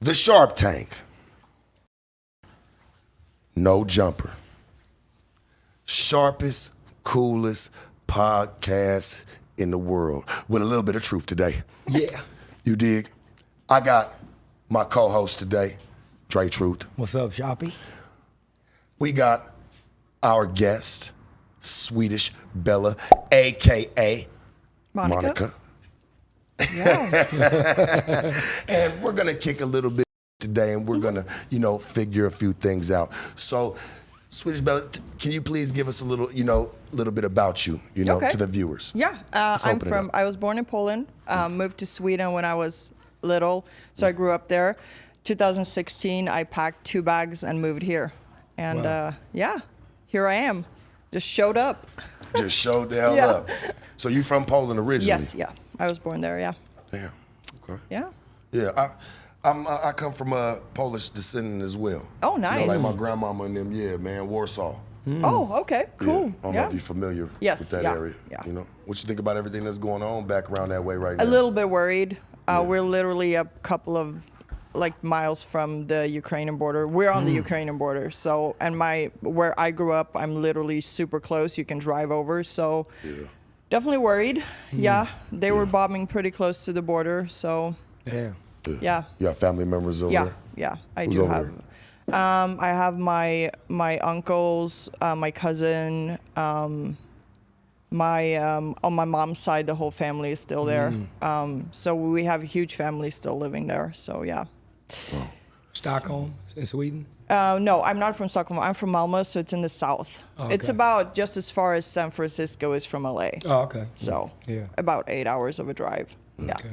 The Sharp Tank. No jumper. Sharpest, coolest podcast in the world with a little bit of truth today. Yeah. You dig? I got my co-host today, Dre Truth. What's up, Shoppy? We got our guest, Swedish Bella, a.k.a. Monica. Yeah. And we're gonna kick a little bit today, and we're gonna, figure a few things out. So, Swedish Bella, can you please give us a little, little bit about you, Okay. to the viewers? Yeah, I was born in Poland, moved to Sweden when I was little, so I grew up there. 2016, I packed 2 bags and moved here. And Wow. here I am. Just showed up. Just showed the hell Yeah. up. So you from Poland originally? Yes, yeah. I was born there, yeah. Damn. Okay. Yeah. Yeah, I come from a Polish descendant as well. Oh, nice. Like my grandmama and them, yeah, man, Warsaw. Oh, okay, cool. Yeah. I don't know if you're familiar Yes, with that yeah, area. yeah. What you think about everything that's going on back around that way right now? A little bit worried. We're literally a couple of miles from the Ukrainian border. We're on the Ukrainian border. So, and where I grew up, I'm literally super close. You can drive over. So, definitely worried. Yeah, they were bombing pretty close to the border. So, Damn. yeah. You got family members over there? Yeah, I Who's do over have. I have my uncles, my cousin, on my mom's side, the whole family is still there. So we have a huge family still living there. So yeah. Wow. Stockholm in Sweden? No, I'm not from Stockholm. I'm from Malmö, so it's in the south. Oh, It's okay. about just as far as San Francisco is from LA. Oh, okay. So Yeah. about 8 hours of a drive. Yeah. Okay.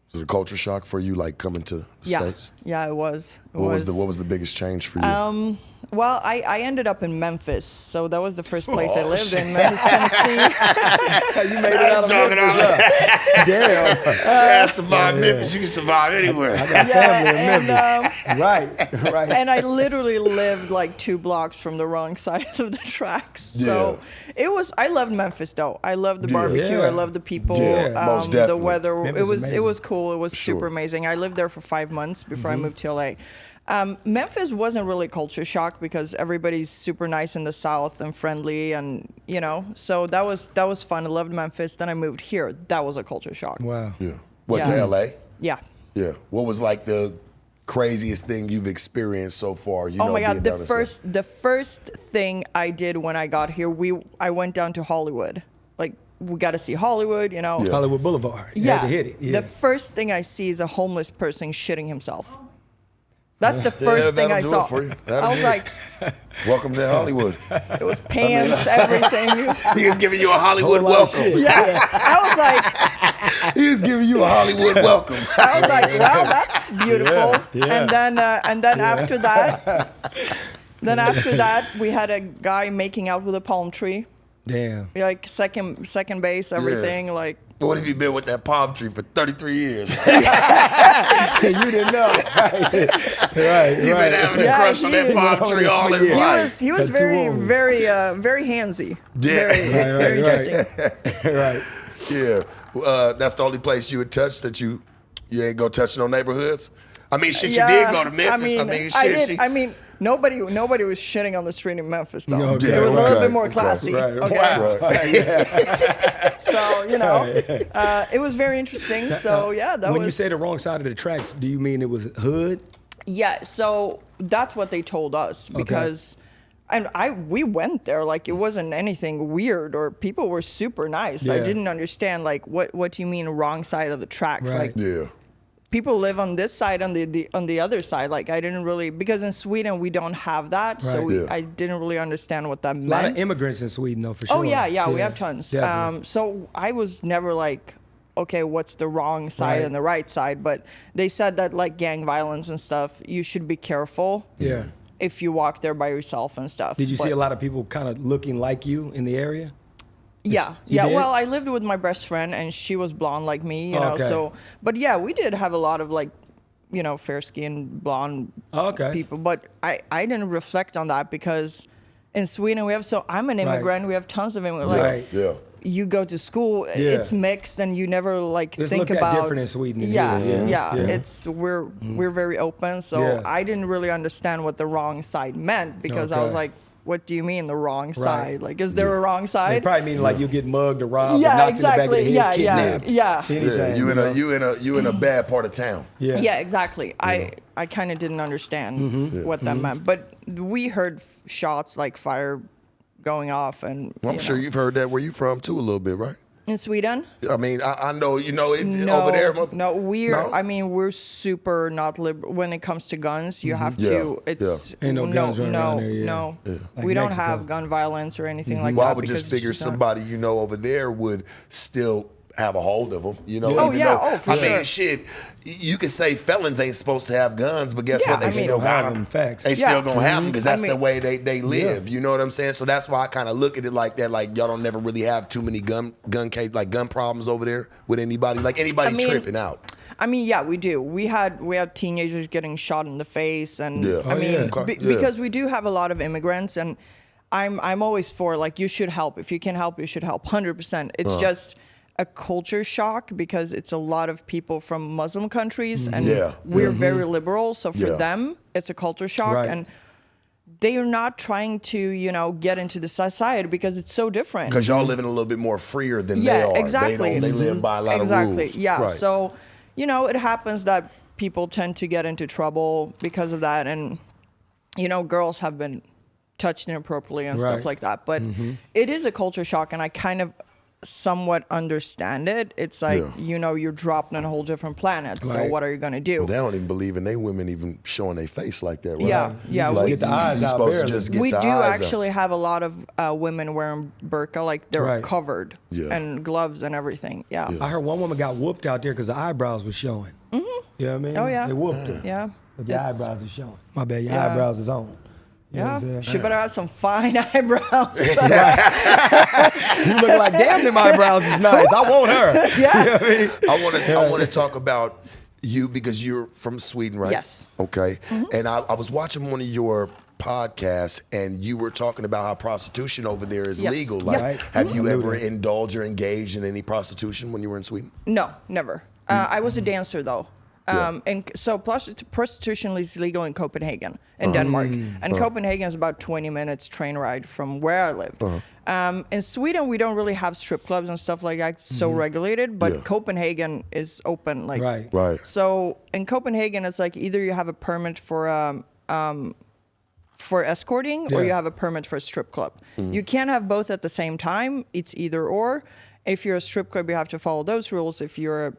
Was it a culture shock for you, like coming to the States? Yeah, it was. What was the biggest change for you? Well, I ended up in Memphis, so that was the first place I lived in, Memphis, Tennessee. You made it out of Memphis. Damn. Yeah, survive Memphis. You can survive anywhere. I got family in and, Memphis. Right. And I literally lived like 2 blocks from the wrong side of the tracks. So I loved Memphis though. I loved the barbecue. Yeah. I loved the people. Yeah, most the definitely. weather. Memphis It was cool. It was Sure. super amazing. I lived there for 5 months before I moved to LA. Memphis wasn't really culture shock because everybody's super nice in the South and friendly, and so that was fun. I loved Memphis. Then I moved here. That was a culture shock. Wow. Yeah. What, Yeah. to LA? Yeah. Yeah. What was like the craziest thing you've experienced so far? Oh my God! being down this way? The first thing I did when I got here, I went down to Hollywood. Like we got to see Hollywood, Yeah. Hollywood Boulevard. You had to hit it. Yeah. The first thing I see is a homeless person shitting himself. That's the first thing that'll I do it saw. for you. I That'll was do it. like, Welcome to Hollywood. it was pants, everything. He was giving you a Hollywood Whole lot of welcome. shit. Yeah, I was like, He was giving you a Hollywood welcome. I was like, well, that's beautiful. Yeah. And then after that, we had a guy making out with a palm tree, Damn. like second base, everything, like. What have you been with that palm tree for 33 years? You didn't know. Right. You've been having a Yeah, crush on that he- palm tree all his life. He was Got two very, O's. very handsy. Yeah. Very interesting. Right. Yeah. That's the only place you would touch that you ain't go touch no neighborhoods? I mean, shit, you did go to Memphis. I mean, nobody was shitting on the street in Memphis though. Okay, It was a little okay, bit more okay. classy. Right. Okay. Wow. So it was very interesting. So yeah, When you say the wrong side of the tracks, do you mean it was hood? Yeah, so that's what they told us because we went there like it wasn't anything weird or people were super nice. I Yeah. didn't understand like what do you mean wrong side of the tracks? Right. Like Yeah. people live on this side on the other side. Like I didn't really because in Sweden we don't have that. So Right. Yeah. I didn't really understand what that A meant. lot of immigrants in Sweden, though, for sure. Oh yeah, we have tons. Definitely. So I was never like, okay, what's the wrong side Right. and the right side? But they said that like gang violence and stuff, you should be careful Yeah. if you walk there by yourself and stuff. Did you see But- a lot of people kind of looking like you in the area? Yeah, You yeah. did? Well, I lived with my best friend, and she was blonde like me, you know. Okay. So, but yeah, we did have a lot of like, fair-skinned blonde Okay. people. But I didn't reflect on that because in Sweden we have I'm an immigrant. We have tons of immigrants. Like, Right. Yeah. you go to school, it's mixed, and you never like it's think looked about. at different in Sweden. Than Yeah, here. yeah. It's we're very open, so I didn't really understand what the wrong side meant because I was like, what do you mean the wrong side? Like, is there a wrong side? They probably mean like you get mugged or robbed, or Yeah, knocked in the back of the exactly. head, kidnapped. Yeah. Anything, You in a bad part of town. Yeah, exactly. I kind of didn't understand what that meant, but we heard shots like fire going off, and Well, I'm sure you've heard that where you from too a little bit, right? in Sweden. I mean, I know it No, over there. no, No? I mean, we're super not liberal when it comes to guns. You have to. It's Ain't no guns running around there, no. Like We don't Mexico. have gun violence or anything like Well, that. I would because just it's figure not- somebody over there would still have a hold of them. Oh, even yeah. though- Oh, for I sure. mean, shit. You could say felons ain't supposed to have guns, but guess Yeah, what? They I mean- still got have them. them, facts. They Yeah. still gonna have them because that's I the mean- way they live. You know what I'm saying? So that's why I kind of look at it like that. Like y'all don't never really have too many gun problems over there with anybody. Like anybody I mean, tripping out. I mean, yeah, we do. We had teenagers getting shot in the face, and Yeah. I Oh, mean, yeah. Okay. because we do have a lot of immigrants, and I'm always for like you should help if you can help, you should help 100%. It's just a culture shock because it's a lot of people from Muslim countries, and Yeah. we're very liberal, so for Yeah. them it's a culture shock, Right. and they are not trying to get into the society because it's so different. Because y'all living a little bit more freer than they Yeah, are. exactly. They live by a lot of rules. Exactly. Yeah. Right. So, it happens that people tend to get into trouble because of that, and girls have been touched inappropriately and Right. stuff like that. But it is a culture shock, and I kind of somewhat understand it. It's like you're dropped on a whole different planet. So Right. what are you gonna do? Well, they don't even believe in they women even showing their face like that, right? Yeah, yeah, Just we- get the eyes you're out supposed barely. to just get we the do eyes actually have a lot of women wearing burqa, like they're Right. covered Yeah. and gloves and everything. Yeah. I heard one woman got whooped out there because the eyebrows was showing. You know what I mean? Oh, yeah. They whooped her. Yeah. But your It's- eyebrows are showing. My bad, your Yeah. eyebrows is on. You know Yeah, what I'm saying? she better have some fine eyebrows. You look like, damn, them eyebrows is nice. I want her. Yeah. You know what I mean? I want to talk about you because you're from Sweden, right? Yes. Okay. And I was watching one of your podcasts, and you were talking about how prostitution over there is Yes. legal. Yeah. Like, Right. have you I knew ever that. indulged or engaged in any prostitution when you were in Sweden? No, never. I was a dancer though. Yeah. And so prostitution is legal in Copenhagen, in Uh-huh. Denmark. And Copenhagen is about 20 minutes train ride from where I lived. In Sweden, we don't really have strip clubs and stuff like that, so regulated, but Yeah. Copenhagen is open. Like, Right. Right. So in Copenhagen, it's like either you have a permit for escorting or Yeah. you have a permit for a strip club. You can't have both at the same time. It's either or. If you're a strip club, you have to follow those rules. If you're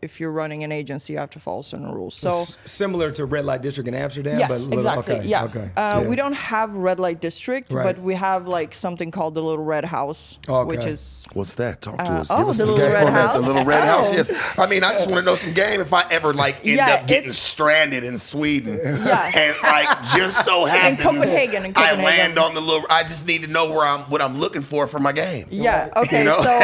if you're running an agency, you have to follow certain rules. So Similar to Red Light District in Amsterdam, yes, but a little, exactly. okay, Yeah. okay. Yeah. We don't have red light district, Right. but we have like something called the Little Red House, Okay. which is What's that? Talk to us. oh, Give us the some Little game Red on that. The House? Little Red Oh. House, yes. I mean, I just want to know some game if I ever end Yeah, up getting it's- stranded in Sweden. Yeah. And just so happens Copenhagen, in Copenhagen. I land on the little I just need to know what I'm looking for my game. yeah. Okay, know? so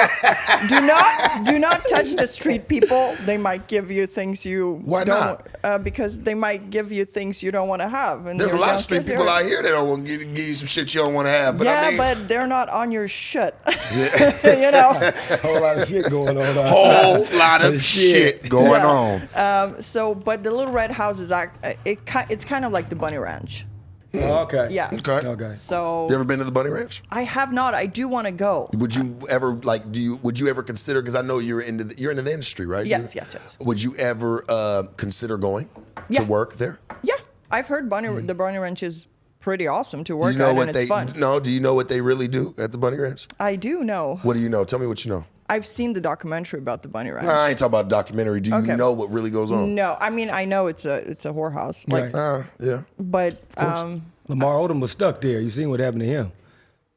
do not touch the street people. They might give you things you Why don't, because they might give you things you don't want to have. And There's a you're lot of street downstairs people there. out here that don't want to give you some shit you don't want to have. But Yeah, I mean, but they're not on your shit. You know. Whole lot of shit going on. whole lot of shit going Yeah. on. So, but the Little Red House is it's kind of like the Bunny Ranch. Okay. Yeah. Okay. Okay. So You ever been to the Bunny Ranch? I have not. I do want to go. Would you ever would you ever consider, because I know you're into the industry, right? Yes, yes. Would you ever consider going Yeah. to work there? Yeah, I've heard the Bunny Ranch is pretty awesome to work You know at, what and they it's fun. do you know what they really do at the Bunny Ranch? I do know. What do you know? Tell me what you know. I've seen the documentary about the Bunny Ranch. Nah, I ain't talking about a documentary. Do you Okay. know what really goes on? No, I mean I know it's a whorehouse. Like, Right. Yeah. but Lamar Odom was stuck there. You seen what happened to him?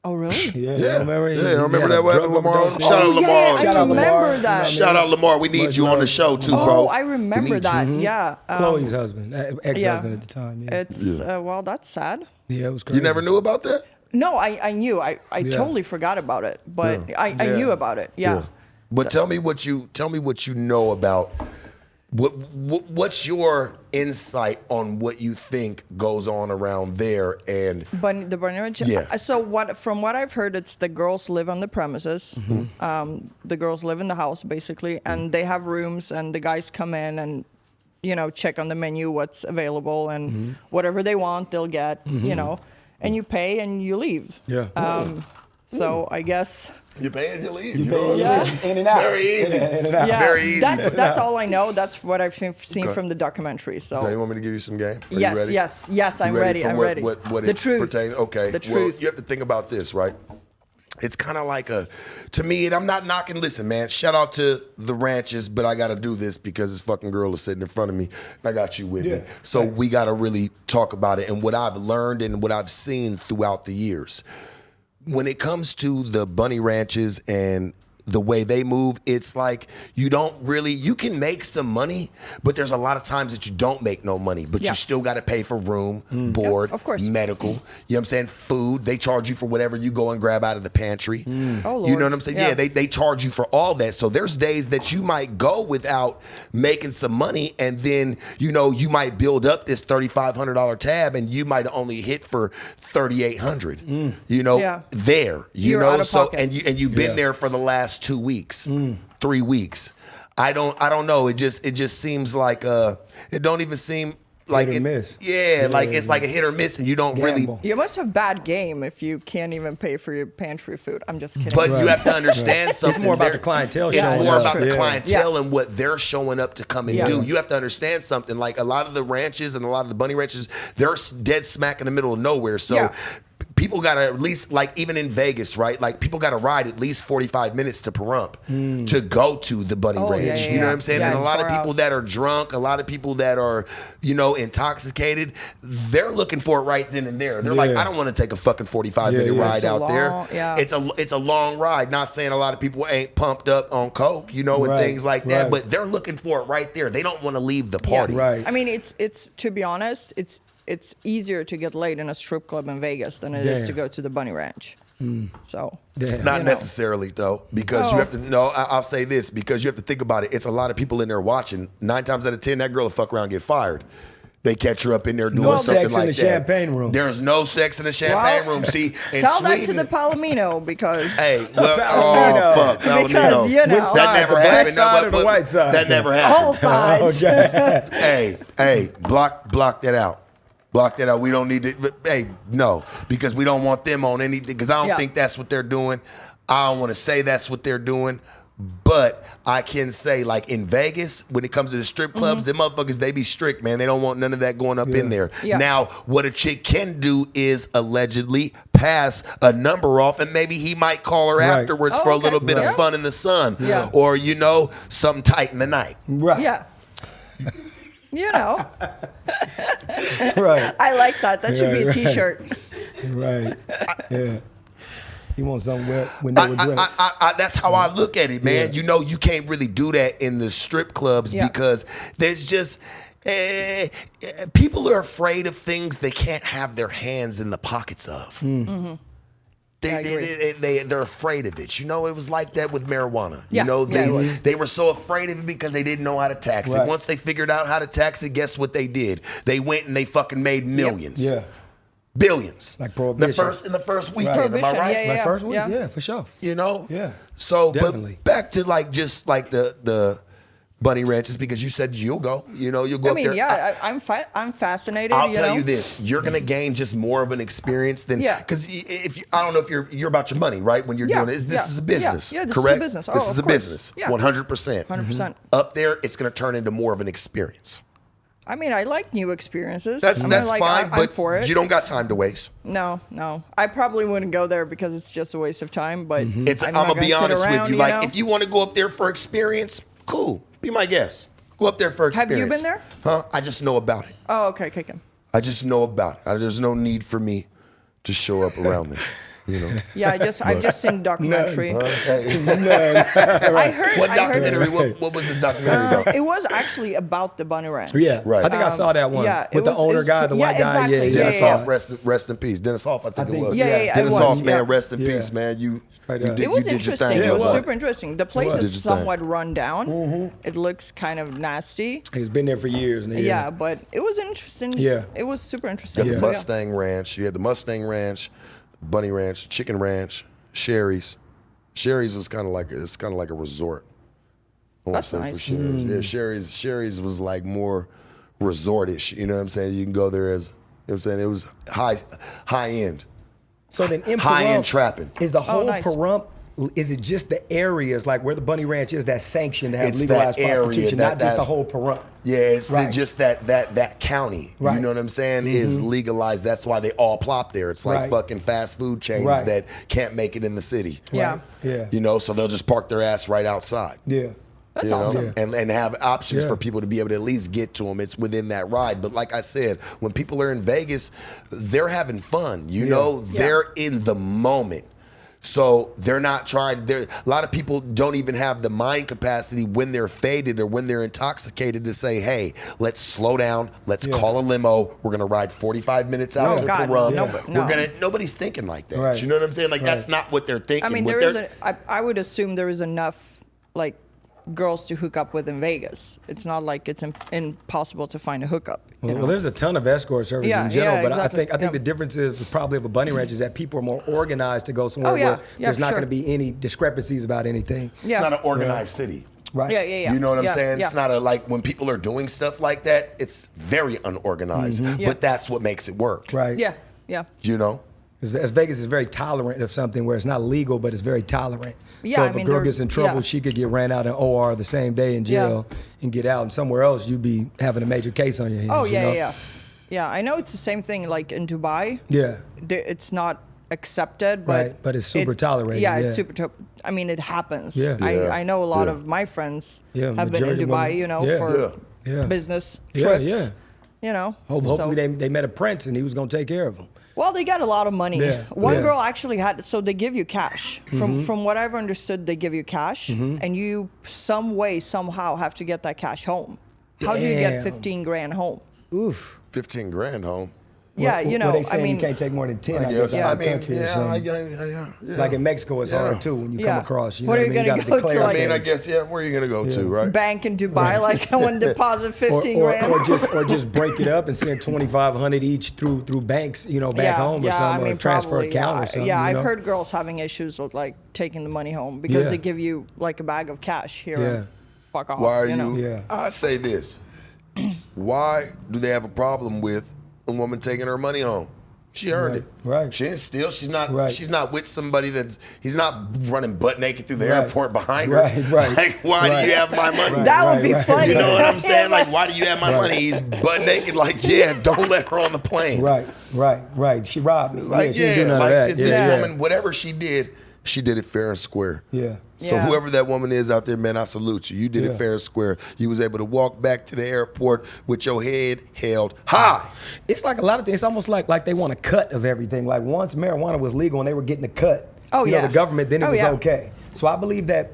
oh really? Yeah. Yeah. Remember? Yeah, I remember that. What happened to Lamar Odom? Shout Shout out Oh, Lamar. yeah, Shout I out Lamar. remember that. Shout out Lamar. We need Much you on the love. show too, Oh, bro. I remember that. Yeah. Chloe's husband, ex-husband at the time. Yeah. It's well, that's sad. Yeah, it was crazy. You never knew about that? No, I knew. I totally forgot about it, but I knew about it. Yeah. But tell me what you know about What's your insight on what you think goes on around there? And The bunny ranch. Yeah. So from what I've heard, it's the girls live on the premises. The girls live in the house basically, and they have rooms, and the guys come in and check on the menu what's available, and whatever they want they'll get. And you pay and you leave. Yeah. So I guess. you pay and you leave. In and out. Very easy. In and out. Yeah, Very easy. That's all I know. That's what I've seen Okay. from the documentary. So. Okay, you want me to give you some game? Are you Yes, ready? yes, I'm You ready. for I'm what, ready. What The it truth. pertains? Okay. The Well, truth. you have to think about this, right? It's kind of like to me, and I'm not knocking. Listen, man, shout out to the ranches, but I got to do this because this fucking girl is sitting in front of me, and I got you with me. So we got to really talk about it and what I've learned and what I've seen throughout the years. When it comes to the bunny ranches and the way they move, it's like you can make some money, but there's a lot of times that you don't make no money, but Yeah. you still got to pay for room, board, of course. medical, you know what I'm saying? Food, they charge you for whatever you go and grab out of the pantry. Oh, Lord. You know what I'm saying? Yeah. Yeah, they charge you for all that. So there's days that you might go without making some money, and then, you might build up this $3,500 tab and you might only hit for $3,800, Yeah. there, You're out of so, pocket. and you've been there for the last 2 weeks, 3 weeks. I don't know. It just seems like it don't even seem like Hit or it, miss. Yeah, like it's like a hit or miss, and you don't really. Gamble. You must have bad game if you can't even pay for your pantry food. I'm just kidding. But you have to understand something. It's more about They're- the clientele It's showing more up. about the Yeah. clientele and what they're showing up to come and Yeah. do. You have to understand something. Like a lot of the ranches and a lot of the bunny ranches, they're dead smack in the middle of nowhere. So. Yeah. People got to at least, like even in Vegas, right? Like people got to ride at least 45 minutes to Pahrump to go to the bunny Oh, ranch. yeah, You know yeah. what I'm saying? Yeah, And a it's lot of far people out. that are drunk, a lot of people that are, intoxicated, they're looking for it right then and there. They're like, Yeah. I don't want to take a fucking 45-minute Yeah, yeah. ride It's a out there. long- yeah. It's a long ride. Not saying a lot of people ain't pumped up on coke, and Right, things like that, right. but they're looking for it right there. They don't want to leave the party. Right. I mean, it's to be honest, it's easier to get laid in a strip club in Vegas than it is Damn. to go to the bunny ranch. So. Damn. Not You know. necessarily though, because you Oh. have to. No, I'll say this because you have to think about it. It's a lot of people in there watching. 9 times out of 10, that girl will fuck around and get fired. They catch her up in there doing No something sex in like the that. champagne room. There's no sex in the champagne Well, room. See, in Tell that to Sweden- the Palomino because. Hey, well, Palomino. oh fuck, Because, Palomino. you know. Which that side, never the black happened. side No, or the white side? That never happened. All sides. Okay. Hey, block that out. Block that out. We don't need to. But, hey, no, because we don't want them on anything. Because I don't Yeah. think that's what they're doing. I don't want to say that's what they're doing. But I can say, like in Vegas, when it comes to the strip clubs, them motherfuckers, they be strict, man. They don't want none of that going up in there. Yeah. Now, what a chick can do is allegedly pass a number off, and maybe he might call her Right. afterwards Oh, for a okay. little bit Yeah. of fun in the sun. Yeah. Or, something tight in the night. Right. Yeah. Right. I like that. That should be a Right. T-shirt. Right. Yeah. You want something with no regrets. That's how I look at it, man. Yeah. You can't really do that in the strip clubs Yeah. because there's just people are afraid of things they can't have their hands in the pockets of. I agree. They're afraid of it. It was like that with marijuana. Yeah. Yeah, it was. They were so afraid of it because they didn't know how to tax it. Right. Once they figured out how to tax it, guess what they did? They went and they fucking made millions. Yeah. Billions. Like Prohibition. In the first weekend, am I Prohibition, right? yeah, My first one? Yeah. Yeah, for sure. Yeah. So, Definitely. but back to just like the bunny ranches because you said you'll go. You'll go I up mean, there. yeah, I'm fascinated. I'll tell know? you this: you're gonna gain just more of an experience than Yeah. Because I don't know if you're about your money, right? When you're Yeah, doing this, yeah, is a business. yeah, this is a correct? business. This Oh, is of a course. business. Yeah. 100%. 100%. Up there, it's gonna turn into more of an experience. I mean, I like new experiences. That's I'm that's like, fine, I'm but for it. you don't got time to waste. No. I probably wouldn't go there because it's just a waste of time. But I'm I'm not gonna be sit honest with around, you. Like, know? if you want to go up there for experience, cool. Be my guest. Go up there for Have experience. you been there? Huh? I just know about it. Oh, okay, kick him. I just know about it. There's no need for me to show up around them. Yeah, I just seen documentary. I heard. What I documentary? heard. What was this documentary about? It was actually about the bunny ranch. Yeah, Right. I think I saw that one yeah, with it the was- it owner was- guy, the yeah, white guy. exactly. Yeah, Dennis yeah. Hoff, rest in peace. Dennis Hoff, I think it was. Yeah, Dennis it Hoff, was, man, yeah. rest in Yeah. peace, man. You Right did up. It was you did your interesting. thing. It was was. super interesting. The place Did your is thing. somewhat run down. It looks kind of nasty. He's been there for years. And Yeah, but it was interesting. Yeah. It was super interesting. Got the So, yeah. Mustang Ranch. You had the Mustang Ranch, Bunny Ranch, Chicken Ranch, Sherry's. Sherry's was kind of like a resort. I wanna That's say for nice. Sherry's. Yeah, Sherry's was like more resortish. You know what I'm saying? You can go there as, you know what I'm saying? It was high end, So then in high end Pahrump, trapping. is the whole nice. Pahrump, is it just the areas like where the Bunny Ranch is that sanctioned to have It's legalized that area prostitution, that- not just the that's- whole Pahrump? Yeah, it's Right. just that county. Right. You know what I'm saying? Is legalized. That's why they all plop there. It's like Right. fucking fast food chains Right. that can't make it in the city. Yeah. Yeah. You know, so they'll just park their ass right outside. Yeah. That's you know? awesome. Yeah. And have options Yeah. for people to be able to at least get to them. It's within that ride. But like I said, when people are in Vegas, they're having fun. You know, they're in the moment. So they're not trying. A lot of people don't even have the mind capacity when they're faded or when they're intoxicated to say, "Hey, let's slow down. Let's call a limo. We're gonna ride 45 minutes out Oh, to God, Pahrump. no, no. We're gonna." Nobody's thinking like that. Right. You know what I'm saying? Like that's not what they're thinking. I mean, What there they're- is I would assume there is enough like girls to hook up with in Vegas. It's not like it's impossible to find a hookup. You know? Well, there's a ton of escort services Yeah, in general, yeah, but exactly. I think Yeah. the difference is probably of a bunny ranch is that people are more organized to go somewhere Oh, yeah. where Yeah, there's for not sure. going to be any discrepancies about anything. Yeah. It's not an organized city. Right. Yeah, yeah, yeah. You know what I'm Yeah, saying? yeah. It's not like when people are doing stuff like that, it's very unorganized. Yeah. But that's what makes it work. Right. Yeah, yeah. You know? As Vegas is very tolerant of something where it's not legal, but it's very tolerant. Yeah, so I if mean, a girl they're- gets in trouble, yeah. she could get ran out in OR the same day in jail and get out. And somewhere else, you'd be having a major case on your hands. Oh you yeah, know? yeah, yeah. I know it's the same thing like in Dubai. Yeah. It's not accepted, but Right, but it's super tolerated, Yeah, yeah. it's super. I mean, it happens. Yeah. Yeah, I know a lot yeah. of my friends Yeah, have been in majority of Dubai, women- you know, yeah. for Yeah. business Yeah, trips. yeah. You know. Hopefully So- they met a prince and he was going to take care of them. Well, they got a lot of money. Yeah, One yeah. girl actually had, so they give you cash. From what I've understood, they give you cash, and you some way somehow have to get that cash home. How do you get Damn. 15 grand home? Oof. 15 grand home. Yeah, you know, they I saying mean, you can't take more than 10. I guess. out I of the mean, country or yeah, something. yeah. Like in Mexico, it's Yeah. hard too when you Yeah. come across. You What know are what you I mean? gonna gotta go declare to, I like- mean, I guess, yeah, where are you going to go to, right? bank in Dubai, like I want to deposit 15 grand. or just break it up and send 2,500 each through banks, you know, back yeah, home or yeah, something, I mean, or transfer probably, account yeah. or something. Yeah, you I've know? heard girls having issues with like taking the money home because Yeah. they give you like a bag of cash here. Yeah. And fuck off. Why are you? Know? Yeah. I say this. Why do they have a problem with a woman taking her money home? She earned Right, it. right. She didn't steal. She's not. Right. She's not with somebody he's not running butt naked through the Right. airport behind her. Right, right. Like, why Right. do you have my money? Right. That would be funny. You know what I'm saying? Yeah, Like, why do you have my money? He's butt naked. Like, yeah, don't let her on the plane. Right. She robbed me. Like, she didn't do none like of that. this yeah. woman, whatever she did it fair and square. Yeah. So Yeah. whoever that woman is out there, man, I salute you. You did Yeah. it fair and square. You was able to walk back to the airport with your head held high. It's like a lot of things. It's almost like they want a cut of everything. Like once marijuana was legal and they were getting a cut, Oh, you know, yeah. the government, then it Oh, was yeah. okay. So I believe that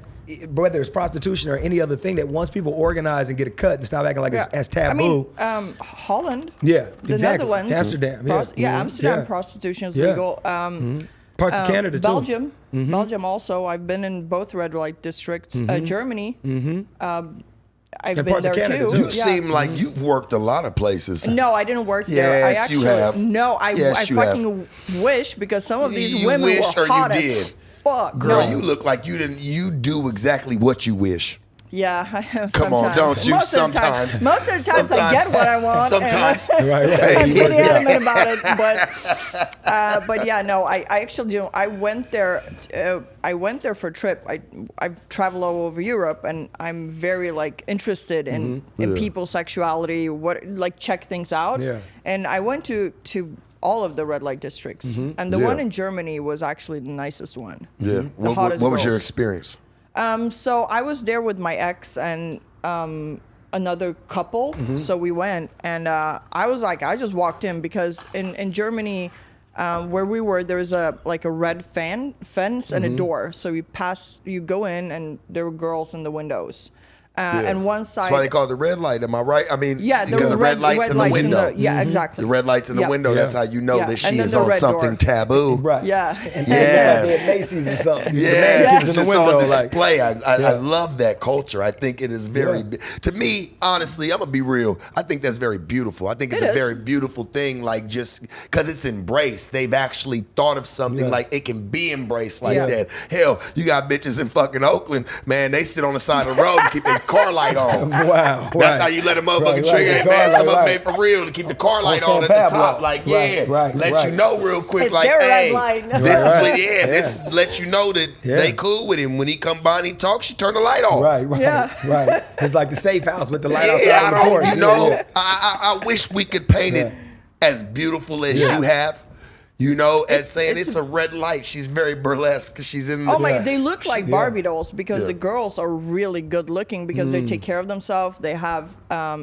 whether it's prostitution or any other thing, that once people organize and get a cut and stop acting like it's as taboo. I mean, Holland. Yeah, The exactly. Netherlands. Amsterdam, yeah. Yeah, Mhm. Amsterdam Yeah. prostitution is Yeah. legal. Parts of Canada too. Belgium. Belgium also. I've been in both red light districts. Germany. I've And been parts of there Canada, too. too. You seem like you've worked a lot of places. No, I didn't work there. I Yes, actually you have. no. I Yes, you fucking wish because some of these You women wish were or you hot did? as fuck. Girl, No. you look like you didn't. You do exactly what you wish. Yeah, Come on, sometimes. don't you? Most of the time- Sometimes. most of the times I get what I want. Sometimes. And Right. I'm pretty Yeah. adamant about it, but yeah, no, I actually do. I went there. I went there for a trip. I've traveled all over Europe, and I'm very like interested in Yeah. people's sexuality. What like check things out. Yeah. And I went to all of the red light districts, and the Yeah. one in Germany was actually the nicest one. Yeah. The hottest What was your girls. experience? So I was there with my ex and another couple. So we went, and I was like, I just walked in because in Germany, where we were, there was a red fence and a door. So you go in, and there were girls in the windows. And one side. That's why they call it the red light. Am I right? I mean, yeah, because the red lights in the window. Exactly. The red lights in the window. That's how you know that she is on something taboo. Right. Yeah. Yes. Macy's or something. Yeah, Macy's it's in the just window, on display. I love that culture. I think it is very, to me, honestly, I'm going to be real. I think that's very beautiful. I think it's a very beautiful thing, like just because it's embraced. They've actually thought of something like it can be embraced like that. Hell, you got bitches in fucking Oakland, man, they sit on the side of the road and keep their car light on. Wow. That's how you let a motherfucking trigger it, man. Some of them made for real to keep the car light on at the top. Like, let you know real quick, It's like, their hey, red light. this is what, this lets you know that they cool with him. When he come by and he talks, she turn the light off. Right. It's like the safe house with the light outside Yeah, the porch. you know, I wish we could paint it as beautiful as you have. You know, as saying it's a red light. She's very burlesque because she's in the... Oh my, they look like Barbie dolls because the girls are really good looking because they take care of themselves. They have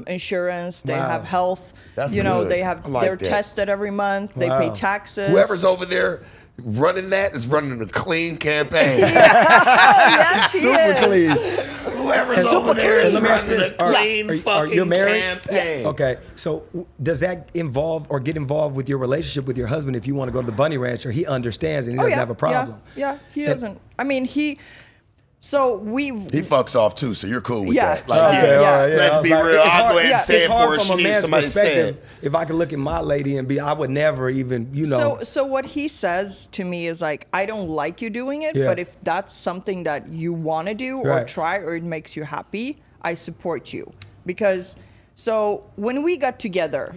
insurance. They have health. That's you know, good. they have, like they're that. tested every month. They pay taxes. Whoever's over there running that is running a clean campaign. Yes, he Super is. clean. Whoever's over there is Let me ask you running this: a clean are fucking you married? campaign. Okay, so does that involve or get involved with your relationship with your husband if you want to go to the bunny ranch, or he understands and he doesn't have a problem? Yeah, he doesn't. I mean, he fucks off too, so you're cool with that. Like, let's be real. I'll go ahead and say it for her. She needs somebody to say it. If I could look at my lady and I would never even, you know. So what he says to me is like, I don't like you doing it, but if that's something that you want to do or try or it makes you happy, I support you. Because so when we got together,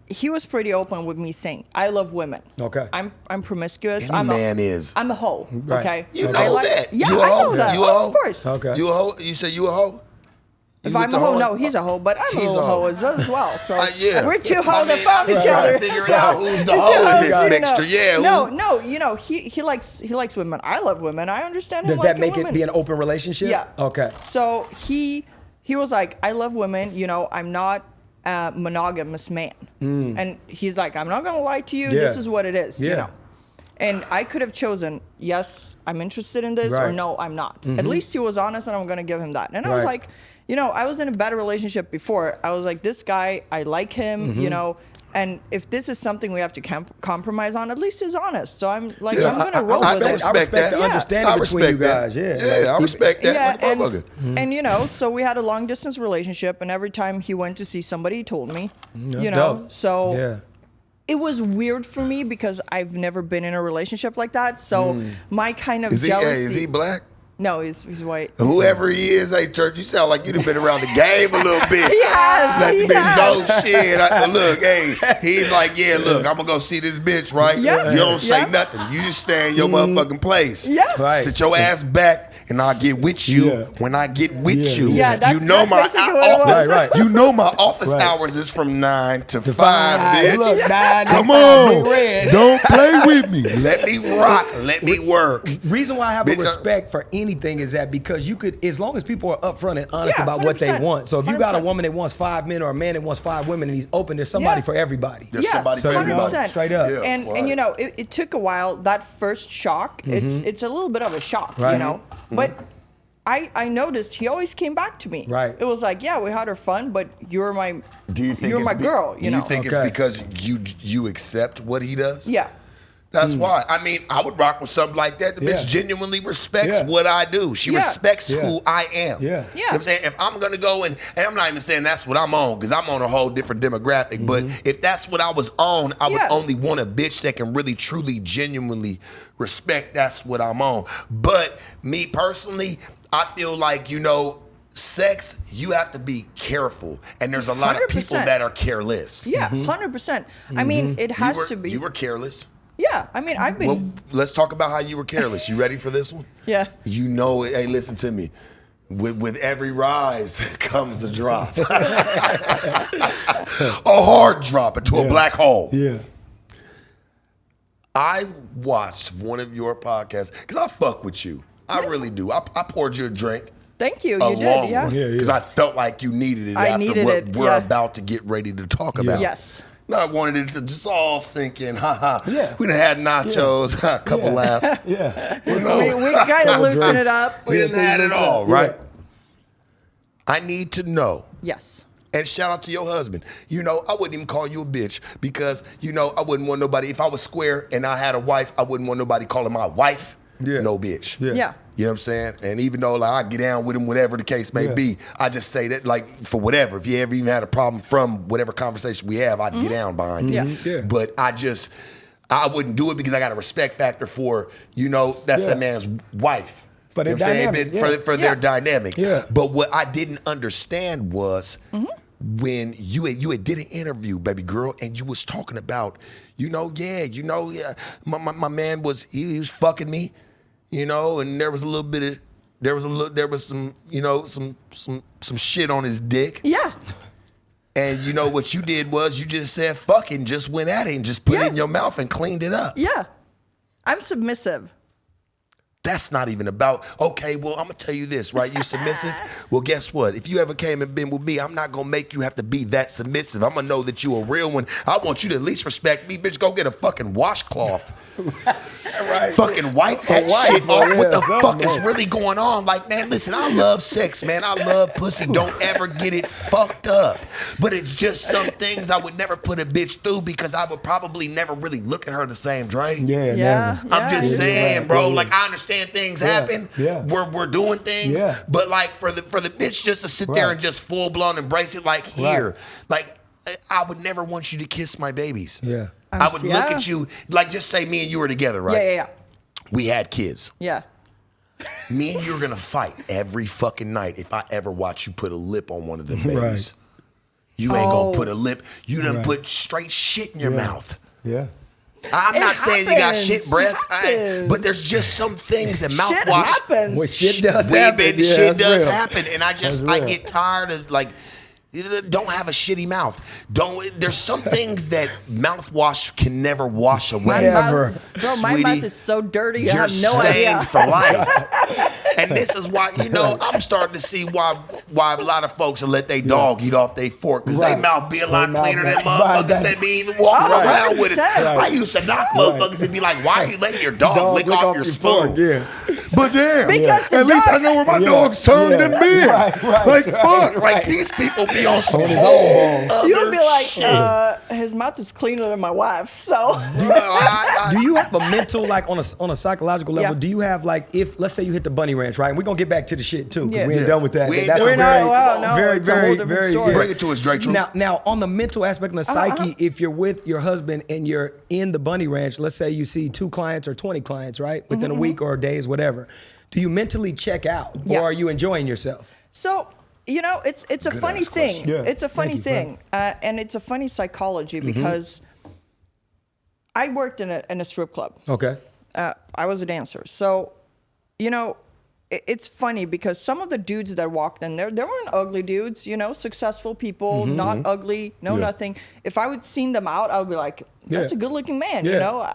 he was pretty open with me saying, I love women. Okay. I'm promiscuous. I'm a hoe. Right. Okay. You know that. Yeah, you I know that. You a hoe? Of course. Okay. You a hoe? You say you a hoe? If I'm a hoe, no, he's a hoe, but I'm a little hoe as well. So we're two hoes that found each other. Figure out who's the hoe in this mixture. Yeah. No, you know, he likes women. I love women. I understand him. Does that make it be an open relationship? Yeah. Okay. So he was like, I love women. You know, I'm not a monogamous man. And he's like, I'm not gonna lie to you. This is what it is. You know. And I could have chosen, yes, I'm interested in this, or no, I'm not. At least he was honest, and I'm gonna give him that. And I was like, you know, I was in a bad relationship before. I was like, this guy, I like him, you know, and if this is something we have to compromise on, at least he's honest. So I'm like, I'm going to roll with it. I respect the understanding between you guys. Yeah, I respect that. And you know, so we had a long distance relationship, and every time he went to see somebody, he told me, you know, dope. so it was weird for me because I've never been in a relationship like that. So my kind of jealousy. Is he black? No, he's white. Whoever he is, hey, Church, you sound like you've been around the game a little bit. He has. Like He been has. dope shit. Look, hey, he's like, look, I'm gonna go see this bitch, right? Yeah. You don't say Yeah. nothing. You just stay in your motherfucking place. Yeah. Right. Sit your ass back, and I'll get with you when I get with you. Yeah, that's- you know that's my basically what it was. Right. You know my office hours is from 9 to 5, bitch. Look, 9 to Come 5, on, big red. don't play with me. Let me rock. Let me work. Reason why I have Bitch, a respect for anything is that because you could, as long as people are upfront and honest Yeah, about what they 100%. want. So if you got a 100%. woman that wants 5 men or a man that wants 5 women and he's open, there's somebody for everybody. There's somebody for everybody. 100%. Straight up. Yeah. And you know, it took a while. That first shock, it's a little bit of a shock, Right. you know. But I noticed he always came back to me. Right. It was like, yeah, we had our fun, but you're my You're my girl. You know. Do you think it's because you accept what he does? Yeah. That's why. I mean, I would rock with something like that. The bitch genuinely respects what I do. She respects who I am. Yeah. You know what I'm saying? If I'm going to go and I'm not even saying that's what I'm on because I'm on a whole different demographic, but if that's what I was on, I would only want a bitch that can really, truly, genuinely respect that's what I'm on. But me personally, I feel like, you know, sex, you have to be careful. And there's a lot of people 100%. that are careless. Yeah, 100%. I mean, it has to be. You were careless. Yeah, I mean, I've been. Well, let's talk about how you were careless. You ready for this one? Yeah. You know, hey, listen to me. With every rise comes a drop. A hard drop into a black hole. Yeah. I watched one of your podcasts because I fuck with you. I really do. I poured you a drink. Thank you. You did, yeah. Because I felt like you needed it after what we're about to get ready to talk about. Yes. No, I wanted it to just all sink in. Ha. Yeah. We done had nachos, a couple laughs. Yeah. You know, We kind of loosen it up. we didn't had it all, right? I need to know. Yes. And shout out to your husband. You know, I wouldn't even call you a bitch because, you know, I wouldn't want nobody, if I was square and I had a wife, I wouldn't want nobody calling my wife no bitch. Yeah. You know what I'm saying? And even though like I get down with him, whatever the case may be, I just say that like for whatever. If you ever even had a problem from whatever conversation we have, I'd get down behind it. Yeah. But I wouldn't do it because I got a respect factor for, you know, that's that man's wife. For their you know what I'm saying? dynamic. For their dynamic. Yeah. But what I didn't understand was when you had did an interview, baby girl, and you was talking about, my man was he was fucking me, you know, and there was some shit on his dick. Yeah. And you know what you did was you just said fuck and just went at it and just put it in your mouth and cleaned it up. Yeah. I'm submissive. That's not even about, okay, well, I'm going to tell you this, right? You submissive? Well, guess what? If you ever came and been with me, I'm not going to make you have to be that submissive. I'm going to know that you a real one. I want you to at least respect me. Bitch, go get a fucking washcloth. Right. Fucking wipe that shit off. What the fuck is really going on? Like, man, listen, I love sex, man. I love pussy. Don't ever get it fucked up. But it's just some things I would never put a bitch through because I would probably never really look at her the same, Dre. Yeah. Never. I'm just saying, bro. Yeah. Like I understand things happen. Yeah. We're doing things. Yeah. But like for the bitch just to sit there and just full blown embrace it, like here, like I would never want you to kiss my babies. Yeah. I would look at you like just say me and you were together, right? Yeah. We had kids. Yeah. Me and you are gonna fight every fucking night if I ever watch you put a lip on one of them babies. Right. You ain't gonna put a lip. You done put straight shit in your mouth. Yeah. I'm not saying you got happens. shit breath, Happens. but there's just some things that Shit mouthwash. happens. Well, shit does happen. Yeah, Shit that's does real. happen, and I get tired of like. Don't have a shitty mouth. There's some things that mouthwash can never wash away. Never. Bro, my mouth is so dirty. You You're have no stained idea. for life. And this is why, I'm starting to see why a lot of folks will let their dog eat off their fork because their mouth be a lot cleaner than motherfuckers that be even walking around with us. 100%. I used to knock motherfuckers and be like, why are you letting your dog lick off your spoon? fork, yeah. But damn, Because the at least I dog- know where my dog's tongue Yeah. done been. Right, Like, fuck, like right. these people be on some On his whole own other You would be like, shit. his mouth is cleaner than my wife's. So Do you have a mental, like on a psychological level? Yeah. Do you have like, if let's say you hit the bunny ranch, right? And we're gonna get back to the shit too, because Yeah. we ain't Yeah. done with that. We ain't That's done a with very, it. Well, no, very, it's a whole very, different very. story. Bring it to us, Drake. Now, on the mental aspect and the psyche, if you're with your husband and you're in the bunny ranch, let's say you see 2 clients or 20 clients, right, within a week or days, whatever. Do you mentally check out, Yeah. or are you enjoying yourself? So, it's a funny ass thing. question. Yeah. It's a funny Thank you, thing. And it's a funny psychology because I worked in a strip club. Okay. I was a dancer. So, it's funny because some of the dudes that walked in there, they weren't ugly dudes, successful people, not ugly, nothing. If I would seen them out, I would be like, that's a good looking man,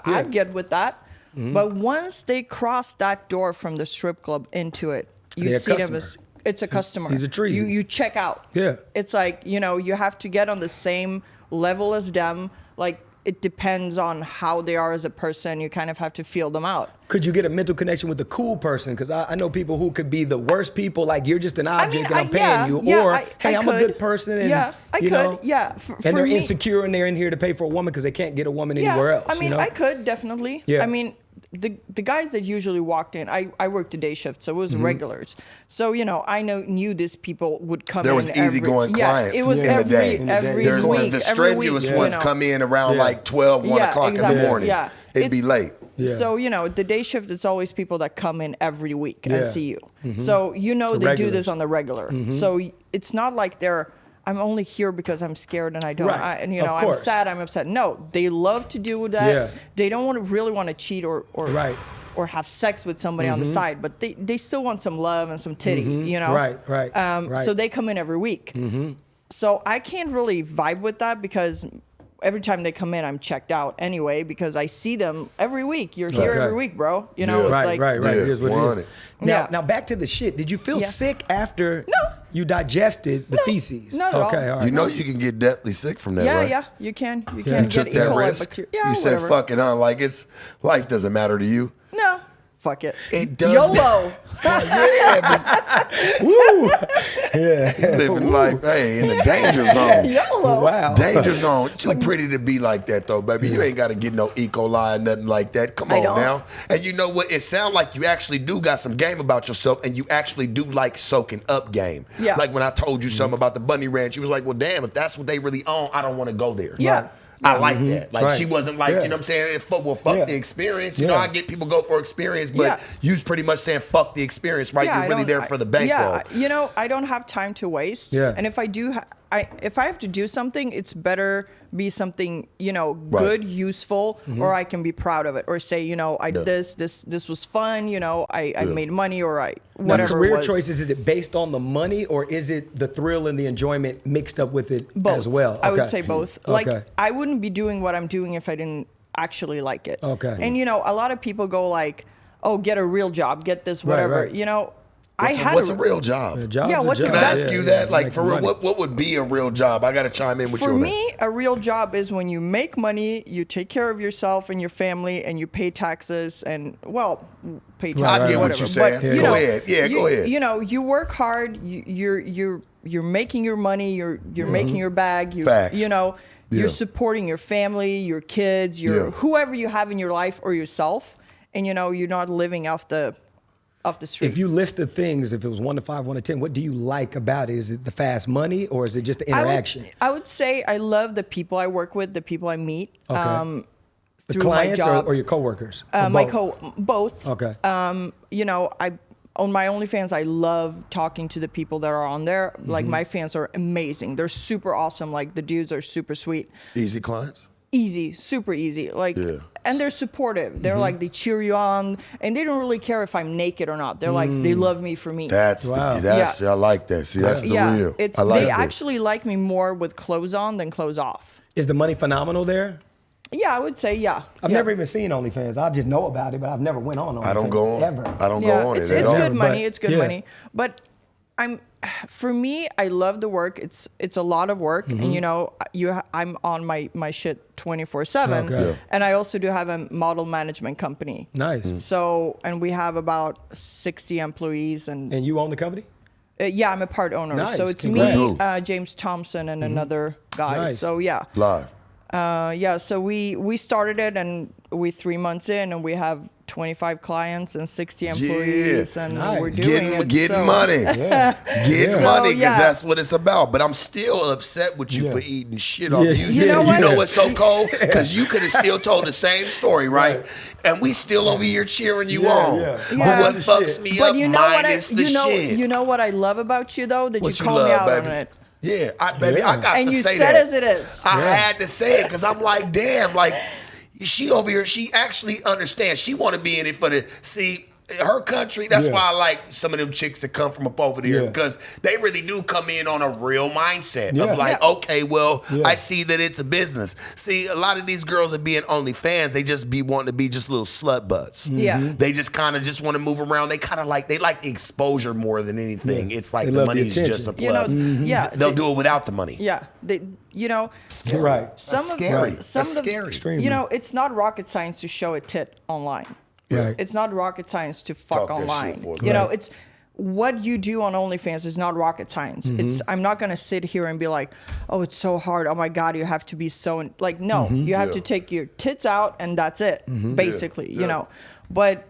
I'd get with that. But once they cross that door from the strip club into it, you They're a see them customer. as it's a customer. He's a treason. You check out. Yeah. It's like, you have to get on the same level as them. Like, it depends on how they are as a person. You kind of have to feel them out. Could you get a mental connection with a cool person? Because I know people who could be the worst people, like you're just an object and I'm paying you. Or, hey, I'm a good person. And, I could. Yeah. And they're me, insecure and they're in here to pay for a woman because they can't get a woman anywhere else. I mean, you know? I could definitely. Yeah. I mean, the guys that usually walked in, I worked a day shift, so it was regulars. So, I knew these people would come in. There was easygoing clients it was in the day. every There's week. the every week, strenuous ones come in around like 12, 1 o'clock in the morning. Yeah. It'd be late. Yeah. So, the day shift, it's always people that come in every week and see you. So, they regulars. do this on the regular. So it's not like I'm only here because I'm scared and I don't. Right. And, Of I'm course. sad, I'm upset. No, they love to do that. Yeah. They don't really want to cheat or Right. or have sex with somebody on the side, but they still want some love and some titty, Right. So they come in every week. So I can't really vibe with that because every time they come in, I'm checked out anyway because I see them every week. You're here every week, bro. You know, it's right. like, It is what it is. Yeah. Now back to the shit. Did you feel sick after No. you digested the feces? Not at all. Okay, all right. You know you can get deathly sick from that, yeah, right? yeah, you can. You You can took get E. that coli risk. bacteria. Yeah, You said, whatever. "Fuck it," like it's life doesn't matter to you. No, fuck it. It does. YOLO. Yeah, but you living life, hey, in the danger zone. YOLO. Wow. Danger zone. Too pretty to be like that, though, baby. You ain't got to get no E. coli or nothing like that. Come on don't. now. And you know what? It sounds like you actually do got some game about yourself, and you actually do like soaking up game. Yeah. Like when I told you something about the bunny ranch, you was like, well, damn, if that's what they really own, I don't want to go there. Yeah. I like that. Like Right. she wasn't like, Yeah. you know what I'm saying? Fuck the experience. You know, Yeah. I get people go for experience, but Yeah. you was pretty much saying fuck the experience, right? Yeah, You're I really don't- there for the bankroll. Yeah, you know, I don't have time to waste. Yeah. And if I do, if I have to do something, it's better be something, you know, Right. good, useful, or I can be proud of it, or say, you know, Yeah. this was fun. You know, I made money, or Now, whatever. career it was. choices, is it based on the money or is it the thrill and the enjoyment mixed up with it Both. as well? I would Okay. say both. Like Okay. I wouldn't be doing what I'm doing if I didn't actually like it. Okay. And you know, a lot of people go like, "Oh, get a real job, get this, whatever." right. You know, What's a real job? A job's Yeah, a what's a job. Can I ask you that? Like, for real, money. what would be a real job? I got to chime in with you For on me, a real job is when you make money, you take care of yourself and your family, and you pay taxes and pay taxes. I get what whatever. you're saying. But, you Go know, ahead. Yeah, you, go ahead. You know, you work hard. You're making your money. You're making your bag. Facts. You know, Yeah. you're supporting your family, your kids, your Yeah. whoever you have in your life or yourself, and you know, you're not living off the street. If you list the things, if it was 1 to 5, 1 to 10, what do you like about it? Is it the fast money or is it just the interaction? I would say I love the people I work with, the people I meet. Okay. The Through clients my job. or your coworkers? Or My both? both. Okay. You know, I on my OnlyFans, I love talking to the people that are on there. Like my fans are amazing. They're super awesome. Like the dudes are super sweet. Easy clients? Easy, super easy. Like, Yeah. and they're supportive. They're like, they cheer you on, and they don't really care if I'm naked or not. They're like, they love me for me. That's Wow. I like that. See, that's the real. It's I like they that. actually like me more with clothes on than clothes off. Is the money phenomenal there? Yeah, I would say yeah. I've Yeah. never even seen OnlyFans. I just know about it, but I've never went on OnlyFans. I don't go on. Ever. I don't Yeah, go on it's it at all. good money. But- It's good yeah. money. But for me, I love the work. It's a lot of work, and you know, I'm on my shit 24/7, Okay. Yeah. and I also do have a model management company. Nice. So, and we have about 60 employees, and And you own the company? yeah, I'm a part owner. Nice. So it's Congrats. me, James Thompson, and another guy. Nice. So yeah. Live. Yeah, so we started it, and we're 3 months in, and we have 25 clients and 60 employees, and Nice. we're doing it. Getting so. money. Getting So, money, because yeah. that's what it's about. But I'm still upset with you Yeah. for eating shit off Yeah. you. You know what? You know what's so cold? Because you could have still told the same story, right? And we still over here cheering you on. yeah. But Yeah. what Minus fucks the shit. me But up you know what? minus the shit. You know what I love about you though, that What you call me out baby? on it, Yeah, baby, Yeah. I got and to you say said that. as it is. I had to say it because I'm like, damn, like she over here, she actually understands. She want to be in it for the her country. That's Yeah. why I like some of them chicks that come from up over there Yeah. because they really do come in on a real mindset Yeah. of like, Yeah. okay, well, Yeah. I see that it's a business. See, a lot of these girls that be in OnlyFans, they just be wanting to be just little slut butts. Yeah. They just kind of just want to move around. They kind of like the exposure more than anything. Yeah. It's like They the love the money is attention. just a You know, plus. yeah, They'll do it without the money. Yeah, you know, Right. some That's of scary. some That's of the, scary. Extremely. You know, it's not rocket science to show a tit online. Right. It's not rocket science to fuck Talk that shit online. for us. You know, Right. it's what you do on OnlyFans is not rocket science. It's I'm not gonna sit here and be like, oh, it's so hard. Oh my God, you have to be so like no, you have to take your tits out and that's it, basically. Yeah. You know, but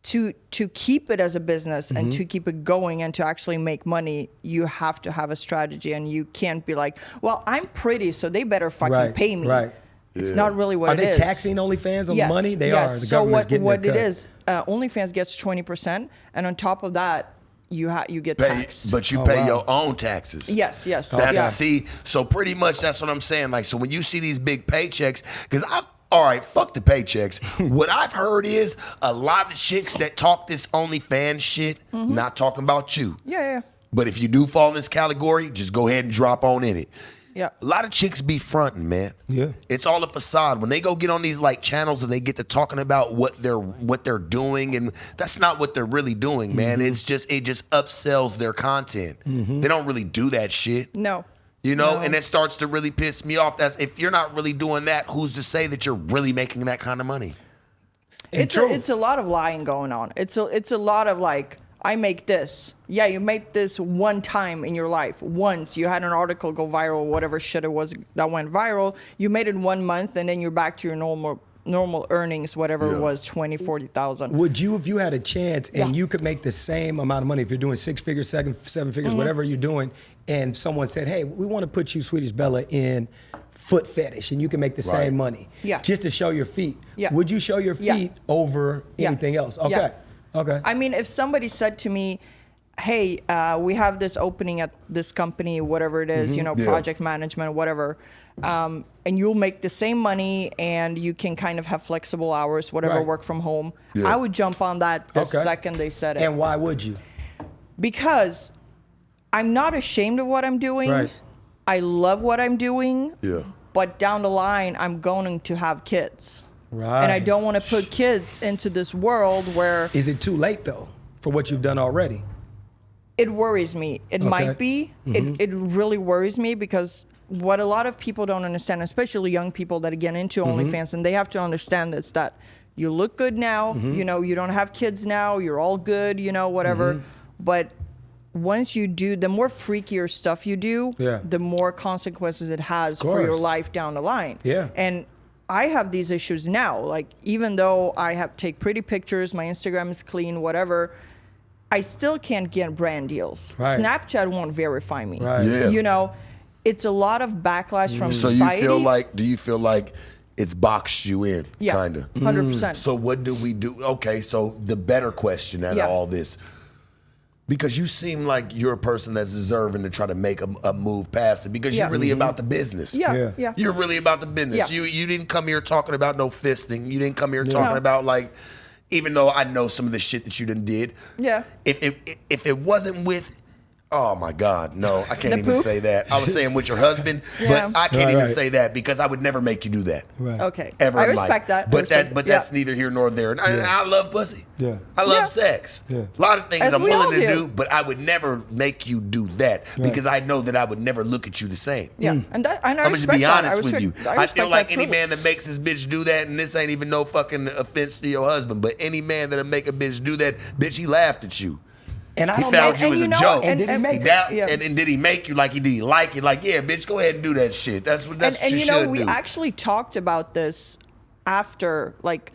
to keep it as a business and to keep it going and to actually make money, you have to have a strategy, and you can't be like, well, I'm pretty, so they better fucking Right, pay me. right. It's Yeah. not really what Are it they is. taxing OnlyFans on Yes, the money? They yes. are. The So government's what getting what their it cut. is, OnlyFans gets 20%, and on top of that, you get Pay, taxed. but you Oh, pay wow. your own taxes. Yes, yes. That's yeah. see. So pretty much that's what I'm saying. Like, so when you see these big paychecks, because all right, fuck the paychecks. What I've heard is a lot of chicks that talk this OnlyFans shit, not talking about you. Yeah, yeah. But if you do fall in this category, just go ahead and drop on in it. Yeah. A lot of chicks be fronting, man. Yeah. It's all a facade. When they go get on these like channels and they get to talking about what they're doing, and that's not what they're really doing, man. It just upsells their content. They don't really do that shit. No. You know, No. and it starts to really piss me off. That's if you're not really doing that, who's to say that you're really making that kind of money? It's a lot of lying going on. It's a lot of like, I make this. Yeah, you make this one time in your life. Once you had an article go viral, whatever shit it was that went viral. You made it 1 month, and then you're back to your normal earnings, whatever it was, 20, 40,000. Would you, if you had a chance and Yeah. you could make the same amount of money, if you're doing 6 figures, seven figures, whatever you're doing, and someone said, hey, we want to put you, Swedish Bella, in foot fetish, and you can make the same money, just to show your feet. Yeah. Would you show your feet over anything else? Okay. Yeah. Okay. I mean, if somebody said to me, hey, we have this opening at this company, whatever it is, project management, whatever, and you'll make the same money and you can kind of have flexible hours, whatever, work from home, I would jump on that the second they said it. And why would you? Because I'm not ashamed of what I'm doing. Right. I love what I'm doing. Yeah. But down the line, I'm going to have kids. Right. And I don't want to put kids into this world where Is it too late, though, for what you've done already? it worries me. It might be. It really worries me because what a lot of people don't understand, especially young people that get into OnlyFans, and they have to understand this, that you look good now, you don't have kids now, you're all good, whatever. But once you do, the more freakier stuff you do, the more consequences it has for your life down the line. Yeah. And I have these issues now. Like, even though I take pretty pictures, my Instagram is clean, whatever, I still can't get brand deals. Right. Snapchat won't verify me. Right. Yeah. It's a lot of backlash from So society. do you feel like it's boxed you in, Yeah, kind of? 100%. So what do we do? Okay, so the better question out of all this, because you seem like you're a person that's deserving to try to make a move past it, because you're really about the business. Yeah. You're really about the business. Yeah. You didn't come here talking about no fisting. You didn't come here talking about like, even though I know some of the shit that you done did. Yeah. If it wasn't with, oh my God, no, I can't The even poop? say that. I was saying with your husband, Yeah. but I can't even Right. say that because I would never make you do that. Right. Okay. Ever I in life. respect that. But that's neither here nor there. And I love pussy. Yeah. I love Yeah. sex. Yeah. A lot of things As I'm we all willing to do. do, but I would never make you do that because I know that I would never look at you the same. Yeah. And I I'm gonna just respect be that. honest with you. I respect feel like that any truly. man that makes his bitch do that, and this ain't even no fucking offense to your husband, but any man that'll make a bitch do that, bitch, he laughed at you. And I He don't found know. you as a you know, joke. and did he make it? And did he make you like he did? He like it? Like, yeah, bitch, go ahead and do that shit. That's what And you you should know, we do. actually talked about this after, like,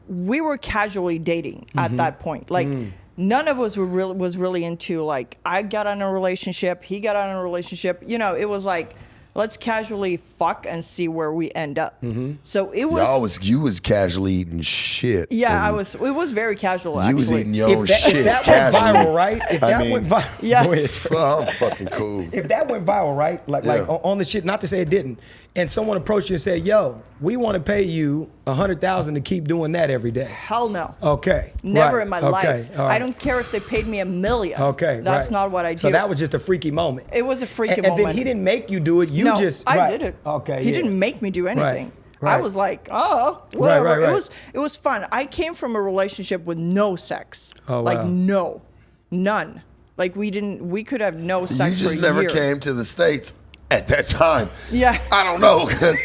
we were casually dating at that point. Like, none of us was really into, like, I got on a relationship, he got on a relationship. It was like, let's casually fuck and see where we end up. So it was. You was casually eating shit. Yeah, and It was very casual. You actually. was eating your own shit. If that casually. went viral, right? If I that mean- went viral, Yeah. go ahead. Oh, I'm fucking cool. If that went viral, right? Like on the shit, not to say it didn't, and someone approached you and said, "Yo, we want to pay you $100,000 to keep doing that every day." Hell no. Okay. Never right, in my okay, life. all right. I don't care if they paid me $1 million. Okay, That's right. not what I do. So that was just a freaky moment. It was a freaky and moment. then he didn't make you do it. You no, just I right. did it. Okay. He yeah. didn't make me do anything. Right. I was like, oh, whatever. right. It was fun. I came from a relationship with no sex. Oh, like wow. none. Like we could have no sex. You just for a never year. came to the States at that time. Yeah. I don't know, because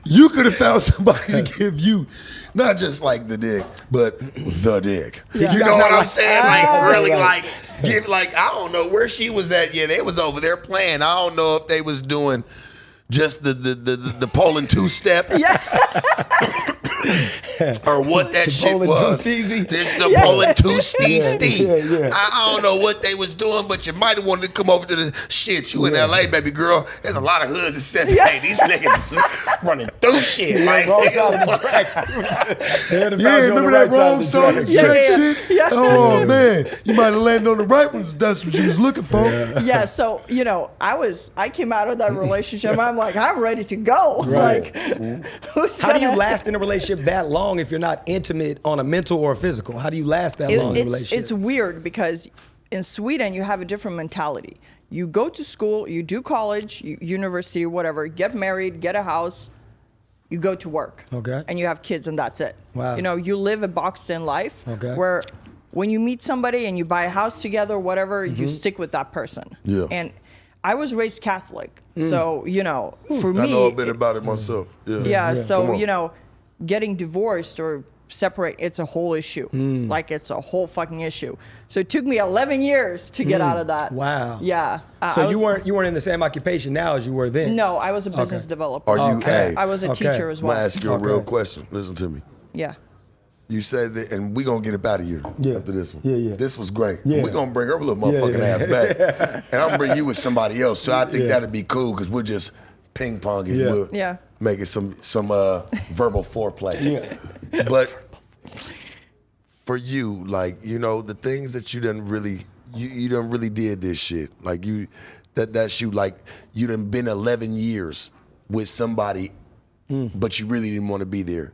you could have found somebody to give you not just like the dick, but the dick. Yeah. You know what I'm saying? Like really right. give I don't know where she was at. Yeah, they was over there playing. I don't know if they was doing just the Poland two-step. Yeah. Or what that shit Poland was. two-steezy? There's the Poland two-stee. yeah. I don't know what they was doing, but you might have wanted to come over to the shit. You in LA, baby girl. There's a lot of hoods that says, hey, these niggas is running through shit. Like, Wrong side of the tracks. They had to yeah, found you on remember the that right wrong side song of of the the track. track Yeah, shit? yeah. Oh, man. You might have landed on the right ones if that's what you was looking for. Yeah, so I came out of that relationship and I'm like, I'm ready to go. Right. Like, who's How do you gonna- last in a relationship that long if you're not intimate on a mental or a physical? How do you last that long in a relationship? It's weird because in Sweden you have a different mentality. You go to school, you do college, university, whatever, get married, get a house, you go to work. Okay. And you have kids and that's it. Wow. You know, you live a boxed in life Okay. where when you meet somebody and you buy a house together, whatever, you stick with that person. Yeah. And I was raised Catholic. So, you know, for me. I know a bit about it myself. Yeah. Yeah, Come so, on. you know, getting divorced or separate, it's a whole issue. Like, it's a whole fucking issue. So it took me 11 years to get out of that. Wow. Yeah. So you weren't in the same occupation now as you were then? No, I was a business developer. Are you? Okay. Hey, I was a Okay. teacher as I'm well. gonna ask you a real question. Listen to me. Yeah. You said that, and we gonna get up out of here Yeah. after this one. Yeah, yeah. This was great. Yeah. We gonna bring her little motherfucking yeah. ass back, and I'm gonna bring you with somebody else. So I think that'd be cool because we'll just ping pong it. Yeah. We'll Yeah. make it some verbal foreplay. Yeah. But for you, like, you know, the things that you done really, you done really did this shit. Like that's you. Like you done been 11 years with somebody, but you really didn't want to be there.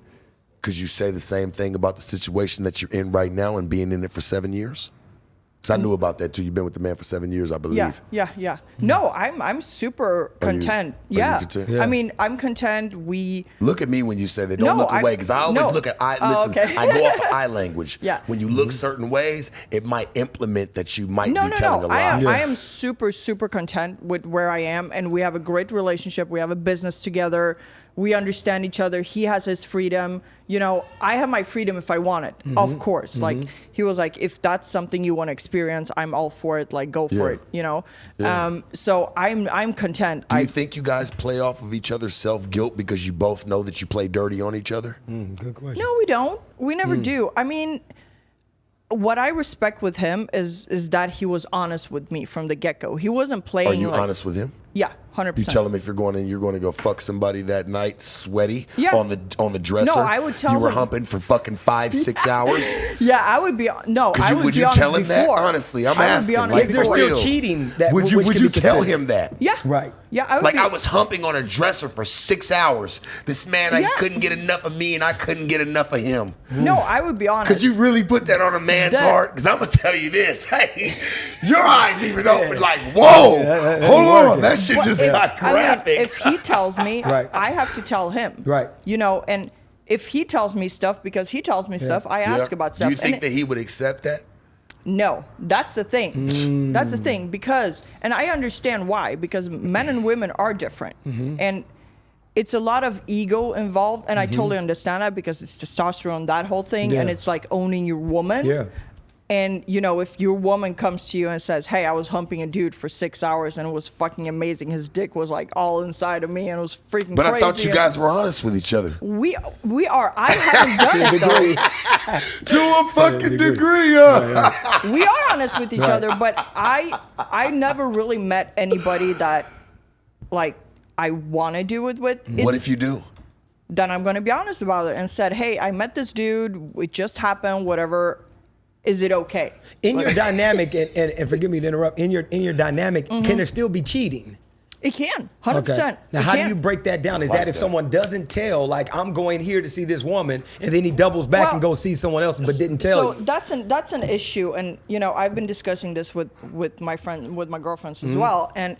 Could you say the same thing about the situation that you're in right now and being in it for 7 years? Because I knew about that too. You've been with the man for 7 years, I believe. Yeah. No, I'm super content. Are you Yeah. content? Yeah. I mean, I'm content. Look at me when you say that. Don't No, look away, because I always no. look at eye. Oh, Listen, okay. I go off of eye language. Yeah. When you look certain ways, it might implement that you might No, be telling a lie. I am super content with where I am, and we have a great relationship. We have a business together. We understand each other. He has his freedom. You know, I have my freedom if I want it, of course. Like, he was like, if that's something you want to experience, I'm all for it. Like, go for Yeah. it, you know? Yeah. So I'm content. Do you think you guys play off of each other's self-guilt because you both know that you play dirty on each other? Good question. No, we don't. We never do. I mean, what I respect with him is that he was honest with me from the get-go. He wasn't playing. Are you like, honest with him? Yeah, 100%. You tell him if you're going to go fuck somebody that night, sweaty, Yeah. on the dresser. No, I would tell you were him. humping for fucking 5-6 hours. Yeah, I would be. No, I would Would be you honest tell him before. that? Honestly, I'm I would asking. be honest Like, Is there for still real. cheating? That Would you which could be tell considered? him that? Yeah. Right. Yeah, I would Like, be. I was humping on a dresser for 6 hours. This man, Yeah. couldn't get enough of me, and I couldn't get enough of him. No, I would be honest. Could you really put that on a man's That- heart? Because I'm going to tell you this. Hey, your eyes even open like, whoa, hold on. working. That shit But just if, got I mean, graphic. if he tells me, Right. I have to tell him. Right. You know, and if he tells me stuff, because he tells me stuff, I ask Yeah. about stuff. Do you think and that he would accept that? No, that's the thing. That's the thing, because, and I understand why, because men and women are different. And it's a lot of ego involved, and I totally understand that, because it's testosterone, that whole thing, and Yeah. it's like owning your woman. Yeah. And, you know, if your woman comes to you and says, hey, I was humping a dude for 6 hours and it was fucking amazing. His dick was like all inside of me and it was freaking But crazy. I thought you and guys were honest with each other. We are. I haven't done it though. To a fucking degree. We are honest with each other, but I never really met anybody that, like, I want to do it with. What if you do? Then I'm going to be honest about it and said, hey, I met this dude. It just happened, whatever. Is it okay? In your dynamic, and forgive me to interrupt, in your dynamic, can there still be cheating? It can, 100%. Now, how do you break that down? Is that if someone doesn't tell, like, I'm going here to see this woman, and then he doubles back and goes see someone else, but didn't tell So you? that's an issue, and you know, I've been discussing this with my girlfriends as well, and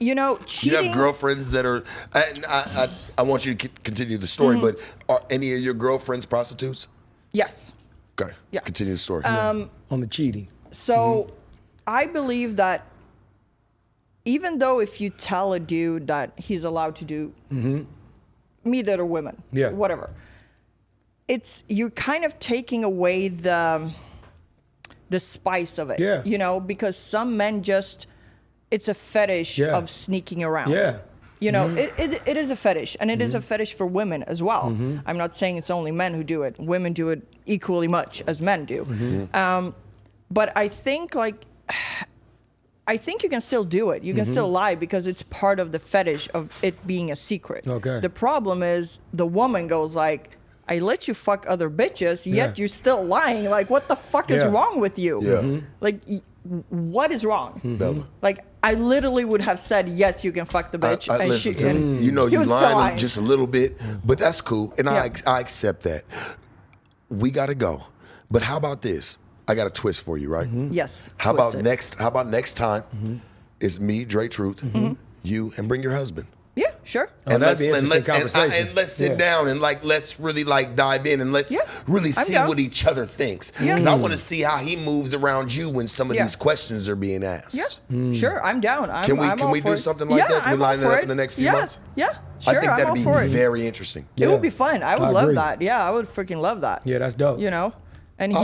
you know, You cheating. have girlfriends that are. I want you to continue the story, but are any of your girlfriends prostitutes? Yes. Okay. Yeah. Continue the story. On the cheating. So I believe that even though if you tell a dude that he's allowed to do meat or women, Yeah. whatever, you're kind of taking away the spice of it. Yeah. You know, because some men it's a fetish Yeah. of sneaking around. Yeah. You know, it is a fetish, and it is a fetish for women as well. I'm not saying it's only men who do it. Women do it equally much as men do. But I think, you can still do it. You can still lie because it's part of the fetish of it being a secret. Okay. The problem is the woman goes like, I let you fuck other bitches, yet Yeah. you're still lying. Like, what the fuck is Yeah. wrong with you? Yeah. Like, what is wrong? Bella. Like, I literally would have said, yes, you can fuck the bitch. I and listen she, to and me. You know he you was still lying just a little bit, but that's cool, and Yeah. I accept that. We gotta go, but how about this? I got a twist for you, right? Yes. How about twisted. next? How about next time? It's me, Dre Truth, you, and bring your husband. Yeah, sure. Oh, that'd be an interesting conversation. And let's sit down and let's really dive in and let's really I'm see down. what each other thinks. Because I want to see how he moves around you when some of these questions are being asked. Yeah, sure. I'm down. Can all we for do it. something like that? Can we line that up in the next few months? Yeah, sure. I think I'm that'd all be for it. very interesting. It would be fun. I would love agree. that. Yeah, I would freaking love that. Yeah, that's dope. You know, and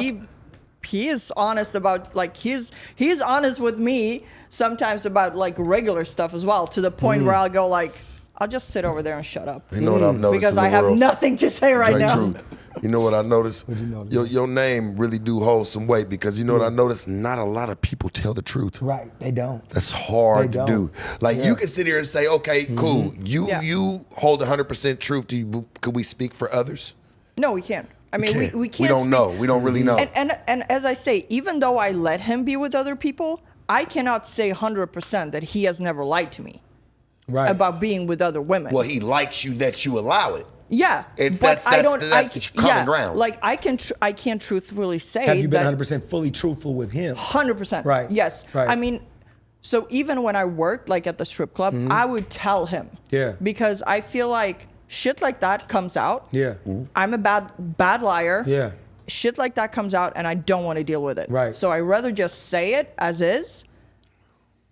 he is honest about he's honest with me sometimes about regular stuff as well, to the point where I'll go I'll just sit over there and shut up. You know what I've noticed because in the I have world? nothing to say right Dre now. Truth. You know what I noticed? Your name really do hold some weight, because you know what I noticed? Not a lot of people tell the truth. Right, they don't. That's hard They to don't. do. You can sit here and say, okay, cool. You hold 100% truth. Could we speak for others? No, we can't. I mean, we can't. We don't speak. know. We don't really know. And as I say, even though I let him be with other people, I cannot say 100% that he has never lied to me about being with other women. Well, he likes you that you allow it. Yeah, That's the common ground. I can't truthfully say. Have you been that 100% fully truthful with him? 100%. Right. Yes. Right. I mean, so even when I worked at the strip club, I would tell him. Yeah. Because I feel like shit like that comes out. Yeah. I'm a bad liar. Yeah. Shit like that comes out, and I don't want to deal with it. Right. So I rather just say it as is,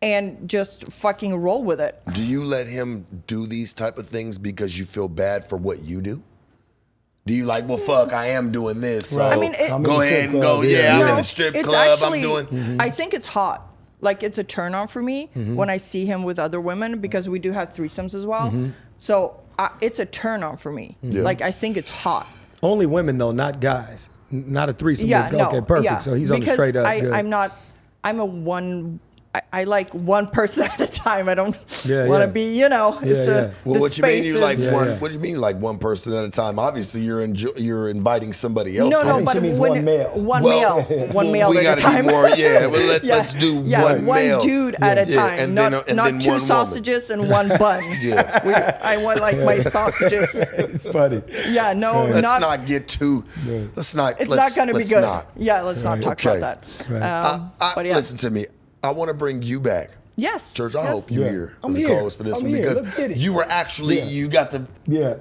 and just fucking roll with it. Do you let him do these type of things because you feel bad for what you do? Do you well, fuck, I am doing this, so I mean, go ahead and go, I'm in the strip it's club, actually, I'm doing... I think it's hot. It's a turn on for me when I see him with other women, because we do have threesomes as well. So it's a turn on for me. Yeah. I think it's hot. Only women though, not guys. Not a threesome. Yeah, no. Okay, perfect. Yeah. So he's on the Because straight up. good. I'm a one. I like one person at a time. I don't want yeah. to be, it's yeah. Well, what you mean? You Yeah. What do you mean one person at a time? Obviously, you're inviting somebody else. No, on. but she means when one male. one Well, male, one male we at a gotta time. Be more, let's do one male. Dude at a time, and not then not one two woman. sausages and one bun. Yeah. I want my sausages. It's funny. Yeah, no, Let's not. not get too. Let's not. It's not going to be good. Not. Yeah, let's not talk Okay. about that. Right. But yeah. Listen to me. I want to bring you back. Yes. Church, I yes. hope you're here I'm as a here. co-host for this I'm one, here. because Let's get it. you were actually, you got to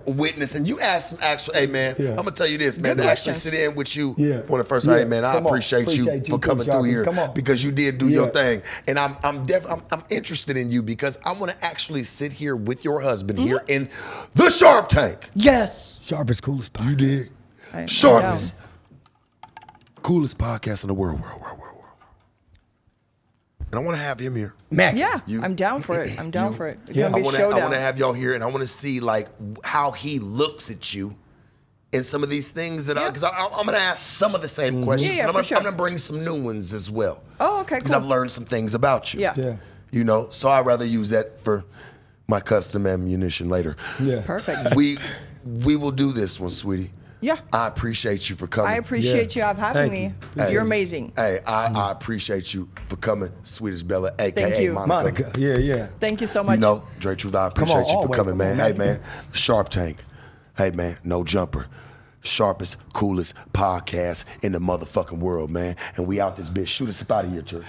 witness, and you asked some actual, hey man, Yeah. I'm going to tell you this, man, Good to actually questions. sit in with you Yeah. for the first Yeah. time, man, I Come on. appreciate you Appreciate you for too, coming through Sharpie. here, Come on. because you did do your Yeah. thing. And I'm interested in you, because I want to actually sit here with your husband here in the Sharp Tank. Yes. Sharpest, coolest podcast. You did. I'm Sharpest, coolest podcast in the world. And I want to have him here. Mac. Yeah, You- I'm down for it. I'm down for it. It's Yeah. gonna I be want showdown. to have y'all here, and I want to see how he looks at you in some of these things that because I'm going to ask some of the same questions. Yeah, and for sure. I'm going to bring some new ones as well. Oh, okay, Because cool. I've learned some things about you. Yeah. Yeah. So I'd rather use that for my custom ammunition later. Yeah. Perfect. We will do this one, sweetie. Yeah. I appreciate you for coming. I appreciate you having Thank me. you. You're amazing. Hey, I appreciate you for coming, Swedish Bella, a.k.a. Thank you. Monica. Yeah. Thank you so much. Dre Truth, I on, appreciate you for always. coming, Come on, man. Hey, man. man, Sharp Tank. Hey, man, no jumper. Sharpest, coolest podcast in the motherfucking world, man. And we out this bitch. Shoot us up out of here, church.